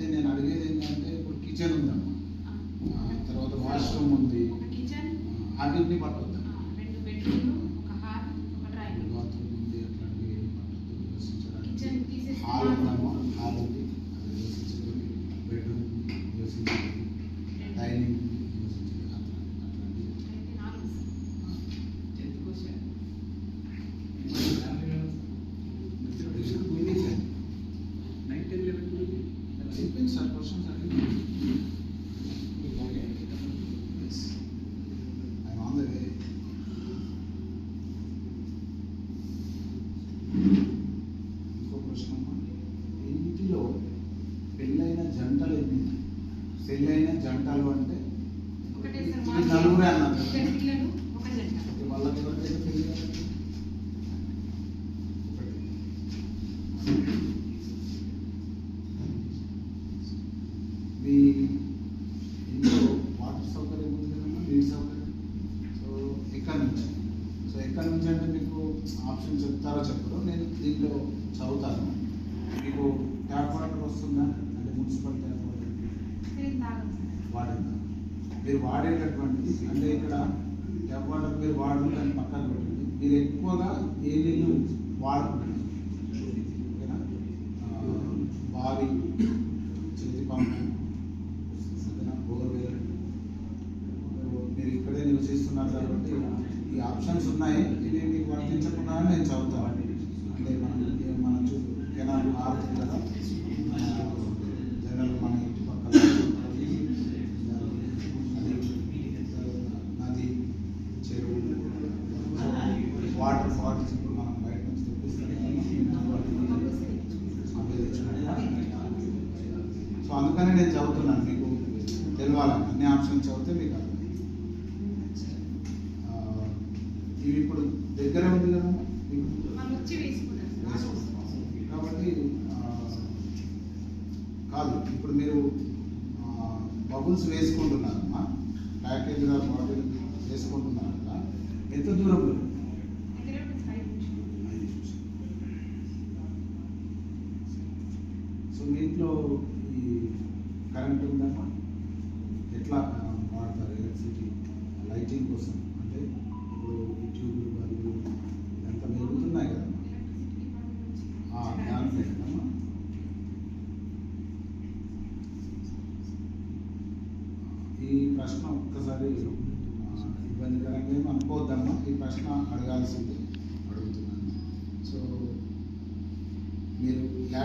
అయితే నేను అడిగేది ఏంటంటే ఇప్పుడు కిచెన్ ఉందమ్మా, తర్వాత వాష్రూమ్ ఉంది, అన్నింటినీ పట్టొద్దా? బాత్రూమ్ ఉంది, అట్లాంటివి ఏం పట్టద్దు. నివసించడానికి హాల్ ఉందమ్మా, హాల్ ఉంది, అది నివసించడానికి బెడ్రూమ్ నివసించడానికి డైనింగ్ నివసించడానికి చెప్పింది సార్ క్వశ్చన్స్ అడిగి ఐఎమ్ ఆన్ ద వే. ఇంకో ప్రశ్న అమ్మా, ఇంటిలో పెళ్ళైన జంటలు ఎన్ని? పెళ్ళైన జంటలు అంటే నలుగురే అన్నారు వాళ్ళకి ఎవరికైతే పెళ్ళి మీ ఇంట్లో వాటర్ సౌకర్యం ఉంది కదమ్మా, నీటి సౌకర్యం. సో ఎక్కడి నుంచి అంటే మీకు ఆప్షన్ చెప్తారో చెప్పరో నేను దీంట్లో చదువుతాను. మీకు ట్యాప్ వాటర్ వస్తుందా అంటే మున్సిపల్ ట్యాప్ వాటర్ వాడిందా? మీరు వాడేటటువంటిది అంటే ఇక్కడ ట్యాప్ వాటర్ మీరు వాడుకుంటాను పక్కన పెట్టండి. మీరు ఎక్కువగా ఏ నీళ్ళు వాడుకుంటారు? ఓకేనా? బావి, చేతి పంపు, బోర్వెల్. మీరు ఇక్కడే నివసిస్తున్నారు కాబట్టి ఈ ఆప్షన్స్ ఉన్నాయి. ఇవి మీకు వర్తించకుండా నేను చదువుతాను. అంటే మన చుట్టూ కెనాల్ మారుతుంది కదా, జనరల్ మన ఇంటి పక్కన నది, చెరువు, వాటర్ ఫాల్స్ మనం బయట నుంచి తెప్పిస్తాం. సో అందుకని నేను చదువుతున్నాను, మీకు తెలవాలని. అన్ని ఆప్షన్స్ చదివితే మీకు అర్థం. ఇవి ఇప్పుడు దగ్గర ఉంది కదా కాబట్టి కాదు. ఇప్పుడు మీరు బబుల్స్ వేసుకుంటున్నారమ్మా, ప్యాకేజ్ బాటిల్ వేసుకుంటున్నారు కదా, ఎంత దూరంలో? సో మీ ఇంట్లో ఈ కరెంట్ ఉందమ్మా, ఎట్లా వాడతారు ఎలక్ట్రిసిటీ లైటింగ్ కోసం? అంటే ఇప్పుడు ట్యూబ్లు బల్బులు ఇదంతా వెలుగుతున్నాయి కదమ్మా, దాంట్లో కదమ్మా. ఈ ప్రశ్న ఒక్కసారి ఇబ్బందికరంగా ఏమి అనుకోవద్దమ్మా, ఈ ప్రశ్న అడగాల్సింది అడుగుతున్నాను. సో మీరు